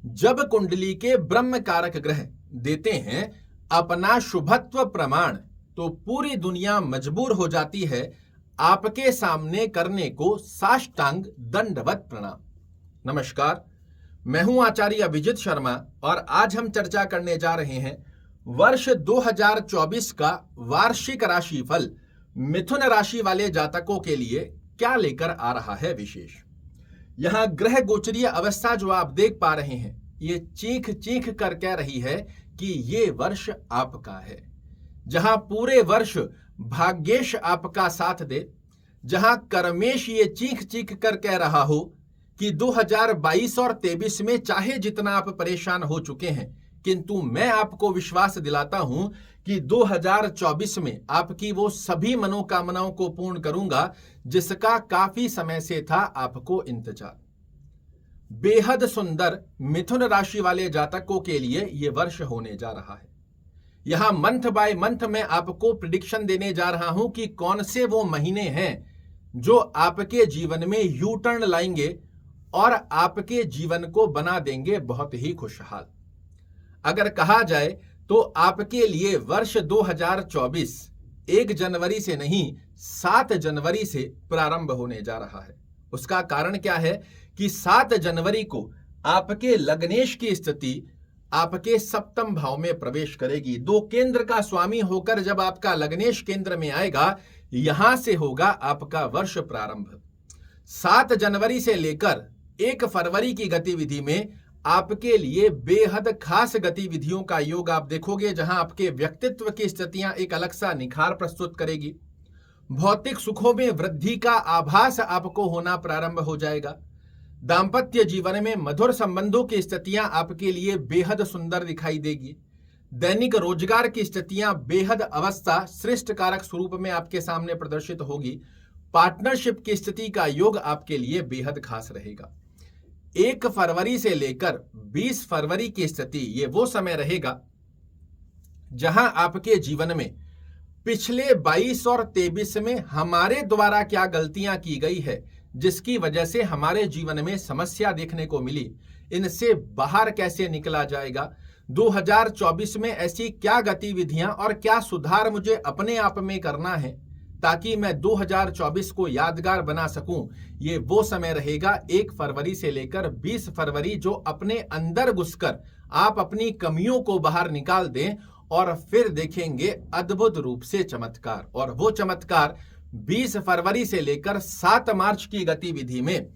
जब कुंडली के ब्रह्म कारक ग्रह देते हैं अपना शुभत्व प्रमाण तो पूरी दुनिया मजबूर हो जाती है आपके सामने करने को साष्टांग दंडवत प्रणाम। नमस्कार, मैं हूं आचार्य अभिजीत शर्मा और आज हम चर्चा करने जा रहे हैं वर्ष 2024 का वार्षिक राशिफल मिथुन राशि वाले जातकों के लिए क्या लेकर आ रहा है विशेष। यहां ग्रह गोचरीय अवस्था जो आप देख पा रहे हैं ये चीख चीख कर कह रही है कि ये वर्ष आपका है। जहां पूरे वर्ष भाग्येश आपका साथ दे, जहां कर्मेश ये चीख चीख कर कह रहा हो कि 2022 और 23 में चाहे जितना आप परेशान हो चुके हैं, किंतु मैं आपको विश्वास दिलाता हूं कि 2024 में आपकी वो सभी मनोकामनाओं को पूर्ण करूंगा जिसका काफी समय से था आपको इंतजार। बेहद सुंदर मिथुन राशि वाले जातकों के लिए यह वर्ष होने जा रहा है। यहां मंथ बाय मंथ में आपको प्रिडिक्शन देने जा रहा हूं कि कौन से वो महीने हैं जो आपके जीवन में यू टर्न लाएंगे और आपके जीवन को बना देंगे बहुत ही खुशहाल। अगर कहा जाए तो आपके लिए वर्ष 2024 1 जनवरी से नहीं 7 जनवरी से प्रारंभ होने जा रहा है। उसका कारण क्या है कि 7 जनवरी को आपके लग्नेश की स्थिति आपके सप्तम भाव में प्रवेश करेगी। 2 केंद्र का स्वामी होकर जब आपका लग्नेश केंद्र में आएगा, यहां से होगा आपका वर्ष प्रारंभ। 7 जनवरी से लेकर 1 फरवरी की गतिविधि में आपके लिए बेहद खास गतिविधियों का योग आप देखोगे, जहां आपके व्यक्तित्व की स्थितियां एक अलग सा निखार प्रस्तुत करेगी। भौतिक सुखों में वृद्धि का आभास आपको होना प्रारंभ हो जाएगा। दाम्पत्य जीवन में मधुर संबंधों की स्थितियां आपके लिए बेहद सुंदर दिखाई देगी। दैनिक रोजगार की स्थितियां बेहद अवस्था श्रेष्ठ कारक स्वरूप में आपके सामने प्रदर्शित होगी। पार्टनरशिप की स्थिति का योग आपके लिए बेहद खास रहेगा। 1 फरवरी से लेकर 20 फरवरी की स्थिति ये वो समय रहेगा जहां आपके जीवन में पिछले 22 और 23 में हमारे द्वारा क्या गलतियां की गई है जिसकी वजह से हमारे जीवन में समस्या देखने को मिली, इनसे बाहर कैसे निकला जाएगा। 2024 में ऐसी क्या गतिविधियां और क्या सुधार मुझे अपने आप में करना है ताकि मैं 2024 को यादगार बना सकूं। ये वो समय रहेगा 1 फरवरी से लेकर 20 फरवरी जो अपने अंदर घुसकर आप अपनी कमियों को बाहर निकाल दें और फिर देखेंगे अद्भुत रूप से चमत्कार। और वो चमत्कार 20 फरवरी से लेकर 7 मार्च की गतिविधि में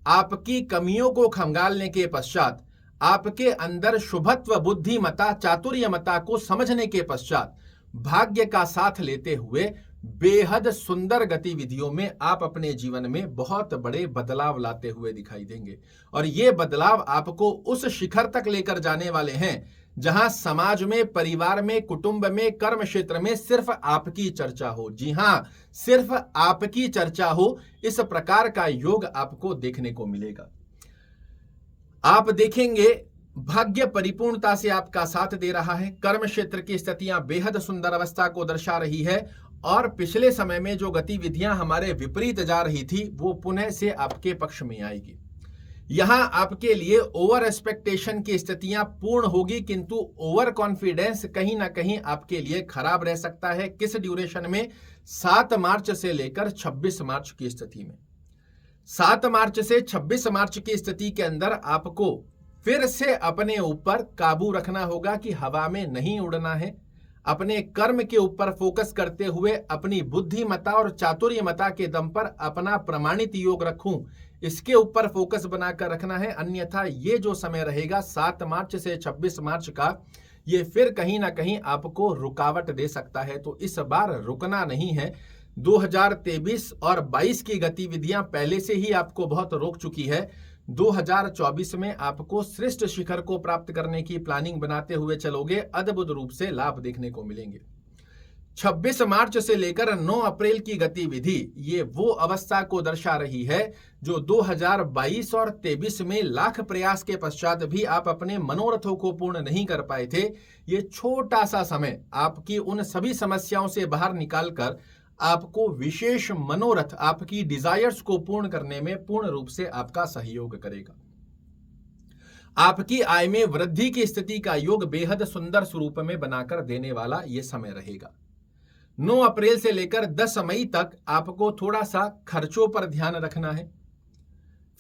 आपकी कमियों को खंगालने के पश्चात, आपके अंदर शुभत्व बुद्धिमता चातुर्यमता को समझने के पश्चात, भाग्य का साथ लेते हुए बेहद सुंदर गतिविधियों में आप अपने जीवन में बहुत बड़े बदलाव लाते हुए दिखाई देंगे। और ये बदलाव आपको उस शिखर तक लेकर जाने वाले हैं जहां समाज में, परिवार में, कुटुंब में, कर्म क्षेत्र में सिर्फ आपकी चर्चा हो। जी हां, सिर्फ आपकी चर्चा हो। इस प्रकार का योग आपको देखने को मिलेगा। आप देखेंगे भाग्य परिपूर्णता से आपका साथ दे रहा है। कर्म क्षेत्र की स्थितियां बेहद सुंदर अवस्था को दर्शा रही है और पिछले समय में जो गतिविधियां हमारे विपरीत जा रही थी वो पुनः से आपके पक्ष में आएगी। यहां आपके लिए ओवर एक्सपेक्टेशन की स्थितियां पूर्ण होगी, किंतु ओवर कॉन्फिडेंस कहीं ना कहीं आपके लिए खराब रह सकता है। किस ड्यूरेशन में? 7 मार्च से लेकर 26 मार्च की स्थिति में। 7 मार्च से 26 मार्च की स्थिति के अंदर आपको फिर से अपने ऊपर काबू रखना होगा कि हवा में नहीं उड़ना है। अपने कर्म के ऊपर फोकस करते हुए अपनी बुद्धिमता और चातुर्यमता के दम पर अपना प्रमाणित योग रखूं, इसके ऊपर फोकस बनाकर रखना है। अन्यथा ये जो समय रहेगा 7 मार्च से 26 मार्च का, ये फिर कहीं ना कहीं आपको रुकावट दे सकता है। तो इस बार रुकना नहीं है। 2023 और 22 की गतिविधियां पहले से ही आपको बहुत रोक चुकी है। 2024 में आपको श्रेष्ठ शिखर को प्राप्त करने की प्लानिंग बनाते हुए चलोगे, अद्भुत रूप से लाभ देखने को मिलेंगे। 26 मार्च से लेकर 9 अप्रैल की गतिविधि ये वो अवस्था को दर्शा रही है जो 2022 और 23 में लाख प्रयास के पश्चात भी आप अपने मनोरथों को पूर्ण नहीं कर पाए थे। ये छोटा सा समय आपकी उन सभी समस्याओं से बाहर निकालकर आपको विशेष मनोरथ, आपकी डिजायर्स को पूर्ण करने में पूर्ण रूप से आपका सहयोग करेगा। आपकी आय में वृद्धि की स्थिति का योग बेहद सुंदर स्वरूप में बनाकर देने वाला यह समय रहेगा। 9 अप्रैल से लेकर 10 मई तक आपको थोड़ा सा खर्चों पर ध्यान रखना है।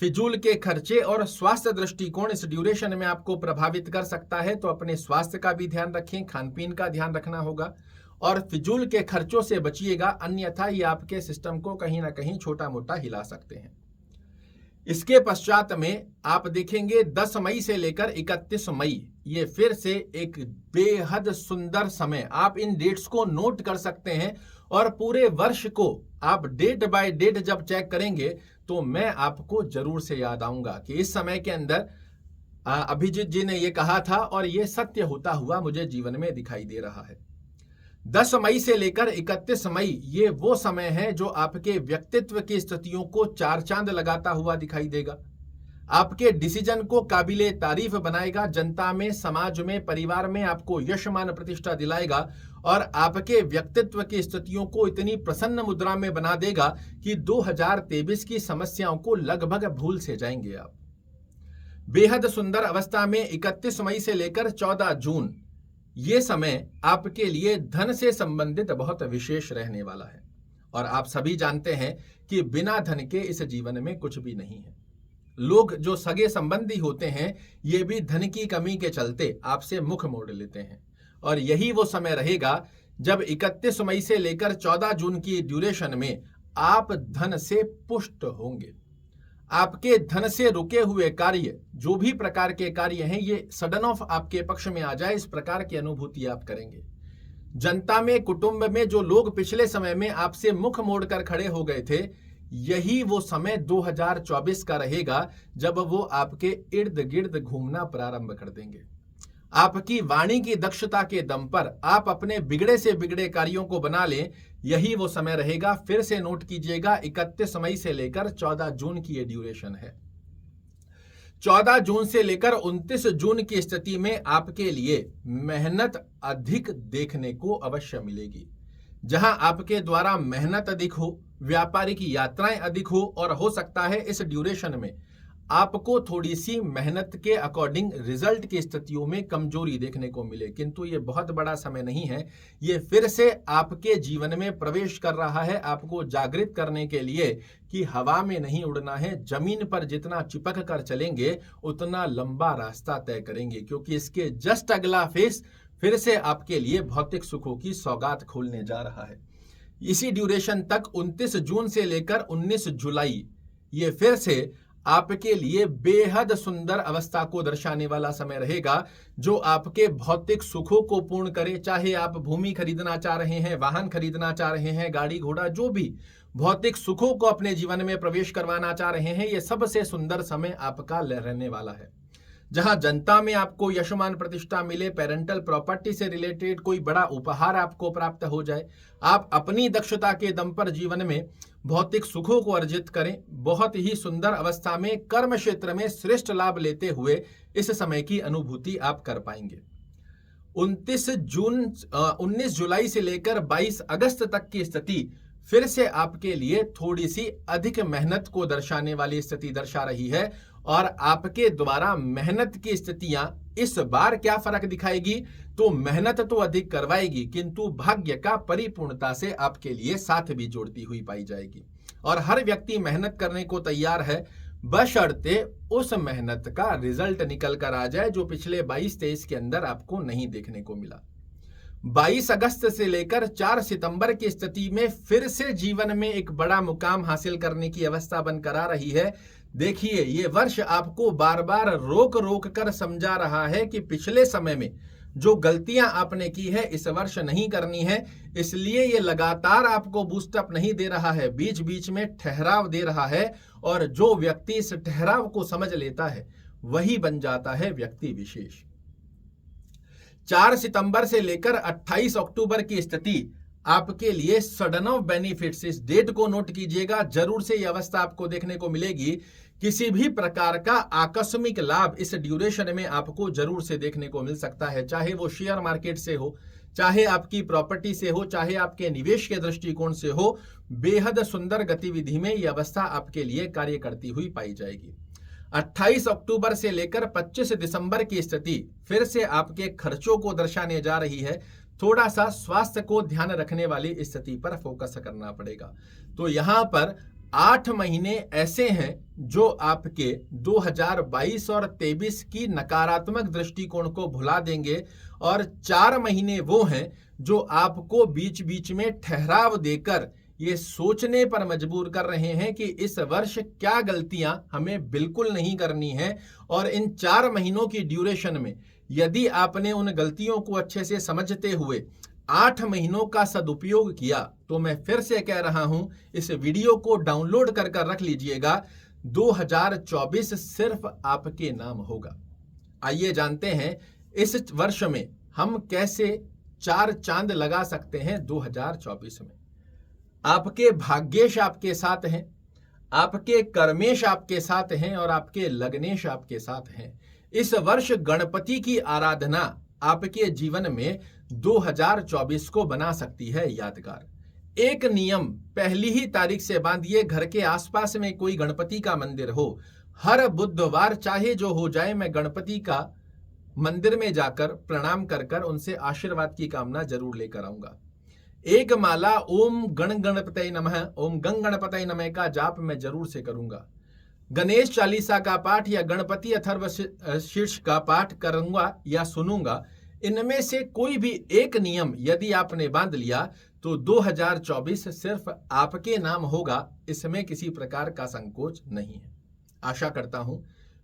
फिजूल के खर्चे और स्वास्थ्य दृष्टिकोण इस ड्यूरेशन में आपको प्रभावित कर सकता है, तो अपने स्वास्थ्य का भी ध्यान रखें, खान पीन का ध्यान रखना होगा और फिजूल के खर्चों से बचिएगा, अन्यथा ये आपके सिस्टम को कहीं ना कहीं छोटा मोटा हिला सकते हैं। इसके पश्चात में आप देखेंगे 10 मई से लेकर 31 मई, ये फिर से एक बेहद सुंदर समय, आप इन डेट्स को नोट कर सकते हैं और पूरे वर्ष को आप डेट बाय डेट जब चेक करेंगे तो मैं आपको जरूर से याद आऊंगा कि इस समय के अंदर अभिजीत जी ने यह कहा था और यह सत्य होता हुआ मुझे जीवन में दिखाई दे रहा है। 10 मई से लेकर 31 मई ये वो समय है जो आपके व्यक्तित्व की स्थितियों को चार चांद लगाता हुआ दिखाई देगा। आपके डिसीजन को काबिले तारीफ बनाएगा, जनता में, समाज में, परिवार में आपको यश मान प्रतिष्ठा दिलाएगा और आपके व्यक्तित्व की स्थितियों को इतनी प्रसन्न मुद्रा में बना देगा कि 2023 की समस्याओं को लगभग भूल से जाएंगे आप। बेहद सुंदर अवस्था में 31 मई से लेकर 14 जून ये समय आपके लिए धन से संबंधित बहुत विशेष रहने वाला है और आप सभी जानते हैं कि बिना धन के इस जीवन में कुछ भी नहीं है। लोग जो सगे संबंधी होते हैं ये भी धन की कमी के चलते आपसे मुख मोड़ लेते हैं और यही वो समय रहेगा जब 31 मई से लेकर 14 जून की ड्यूरेशन में आप धन से पुष्ट होंगे। आपके धन से रुके हुए कार्य, जो भी प्रकार के कार्य हैं, ये सडन ऑफ आपके पक्ष में आ जाए, इस प्रकार की अनुभूति आप करेंगे। जनता में, कुटुंब में जो लोग पिछले समय में आपसे मुख मोड़कर खड़े हो गए थे, यही वो समय 2024 का रहेगा जब वो आपके इर्द गिर्द घूमना प्रारंभ कर देंगे। आपकी वाणी की दक्षता के दम पर आप अपने बिगड़े से बिगड़े कार्यों को बना लें, यही वो समय रहेगा। फिर से नोट कीजिएगा, 31 मई से लेकर 14 जून की ये ड्यूरेशन है। 14 जून से लेकर 29 जून की स्थिति में आपके लिए मेहनत अधिक देखने को अवश्य मिलेगी। जहां आपके द्वारा मेहनत अधिक हो, व्यापारिक यात्राएं अधिक हो और हो सकता है इस ड्यूरेशन में आपको थोड़ी सी मेहनत के अकॉर्डिंग रिजल्ट की स्थितियों में कमजोरी देखने को मिले, किंतु ये बहुत बड़ा समय नहीं है। ये फिर से आपके जीवन में प्रवेश कर रहा है, आपको जागृत करने के लिए कि हवा में नहीं उड़ना है, जमीन पर जितना चिपक कर चलेंगे उतना लंबा रास्ता तय करेंगे, क्योंकि इसके जस्ट अगला फेस फिर से आपके लिए भौतिक सुखों की सौगात खोलने जा रहा है। इसी ड्यूरेशन तक 29 जून से लेकर 19 जुलाई ये फिर से आपके लिए बेहद सुंदर अवस्था को दर्शाने वाला समय रहेगा, जो आपके भौतिक सुखों को पूर्ण करे। चाहे आप भूमि खरीदना चाह रहे हैं, वाहन खरीदना चाह रहे हैं, गाड़ी घोड़ा, जो भी भौतिक सुखों को अपने जीवन में प्रवेश करवाना चाह रहे हैं, ये सबसे सुंदर समय आपका रहने वाला है। जहां जनता में आपको यशमान प्रतिष्ठा मिले, पेरेंटल प्रॉपर्टी से रिलेटेड कोई बड़ा उपहार आपको प्राप्त हो जाए, आप अपनी दक्षता के दम पर जीवन में भौतिक सुखों को अर्जित करें। बहुत ही सुंदर अवस्था में कर्म क्षेत्र में श्रेष्ठ लाभ लेते हुए इस समय की अनुभूति आप कर पाएंगे। 19 जुलाई से लेकर 22 अगस्त तक की स्थिति फिर से आपके लिए थोड़ी सी अधिक मेहनत को दर्शाने वाली स्थिति दर्शा रही है और आपके द्वारा मेहनत की स्थितियां इस बार क्या फर्क दिखाएगी, तो मेहनत तो अधिक करवाएगी किंतु भाग्य का परिपूर्णता से आपके लिए साथ भी जोड़ती हुई पाई जाएगी। और हर व्यक्ति मेहनत करने को तैयार है, बशर्ते उस मेहनत का रिजल्ट निकल कर आ जाए जो पिछले 22-23 के अंदर आपको नहीं देखने को मिला। 22 अगस्त से लेकर 4 सितंबर की स्थिति में फिर से जीवन में एक बड़ा मुकाम हासिल करने की अवस्था बनकर आ रही है। देखिए, ये वर्ष आपको बार बार रोक रोक कर समझा रहा है कि पिछले समय में जो गलतियां आपने की है इस वर्ष नहीं करनी है, इसलिए ये लगातार आपको बूस्टअप नहीं दे रहा है, बीच बीच में ठहराव दे रहा है। और जो व्यक्ति इस ठहराव को समझ लेता है वही बन जाता है व्यक्ति विशेष। 4 सितंबर से लेकर 28 अक्टूबर की स्थिति आपके लिए सडन ऑफ बेनिफिट्स, इस डेट को नोट कीजिएगा, जरूर से यह अवस्था आपको देखने को मिलेगी। किसी भी प्रकार का आकस्मिक लाभ इस ड्यूरेशन में आपको जरूर से देखने को मिल सकता है, चाहे वो शेयर मार्केट से हो, चाहे आपकी प्रॉपर्टी से हो, चाहे आपके निवेश के दृष्टिकोण से हो। बेहद सुंदर गतिविधि में यह अवस्था आपके लिए कार्य करती हुई पाई जाएगी। 28 अक्टूबर से लेकर 25 दिसंबर की स्थिति फिर से आपके खर्चों को दर्शाने जा रही है। थोड़ा सा स्वास्थ्य को ध्यान रखने वाली स्थिति पर फोकस करना पड़ेगा। तो यहां पर 8 महीने ऐसे हैं जो आपके 2022 और 23 की नकारात्मक दृष्टिकोण को भुला देंगे, और 4 महीने वो हैं जो आपको बीच बीच में ठहराव देकर ये सोचने पर मजबूर कर रहे हैं कि इस वर्ष क्या गलतियां हमें बिल्कुल नहीं करनी है। और इन 4 महीनों की ड्यूरेशन में यदि आपने उन गलतियों को अच्छे से समझते हुए 8 महीनों का सदुपयोग किया, तो मैं फिर से कह रहा हूं, इस वीडियो को डाउनलोड कर रख लीजिएगा। 2024 सिर्फ आपके नाम होगा। आइए जानते हैं इस वर्ष में हम कैसे 4 चांद लगा सकते हैं 2024 में। आपके भाग्येश आपके साथ हैं, आपके कर्मेश आपके साथ हैं और आपके लग्नेश आपके साथ हैं। इस वर्ष गणपति की आराधना आपके जीवन में 2024 को बना सकती है यादगार। एक नियम पहली ही तारीख से बांधिए, घर के आसपास में कोई गणपति का मंदिर हो, हर बुधवार चाहे जो हो जाए, मैं गणपति का मंदिर में जाकर प्रणाम कर कर उनसे आशीर्वाद की कामना जरूर लेकर आऊंगा। एक माला ओम गण गणपतये नमः, ओम गंग गणपतये नमः का जाप मैं जरूर से करूंगा। गणेश चालीसा का पाठ या गणपति अथर्व शीर्ष का पाठ करूंगा या सुनूंगा। इनमें से कोई भी एक नियम यदि आपने बांध लिया तो 2024 सिर्फ आपके नाम होगा, इसमें किसी प्रकार का संकोच नहीं है। आशा करता हूं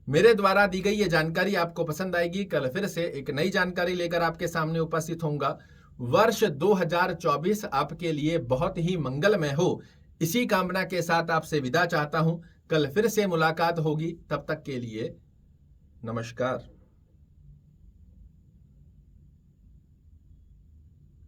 मेरे द्वारा दी गई ये जानकारी आपको पसंद आएगी। कल फिर से एक नई जानकारी लेकर आपके सामने उपस्थित होऊंगा। वर्ष 2024 आपके लिए बहुत ही मंगलमय हो, इसी कामना के साथ आपसे विदा चाहता हूं। कल फिर से मुलाकात होगी, तब तक के लिए नमस्कार।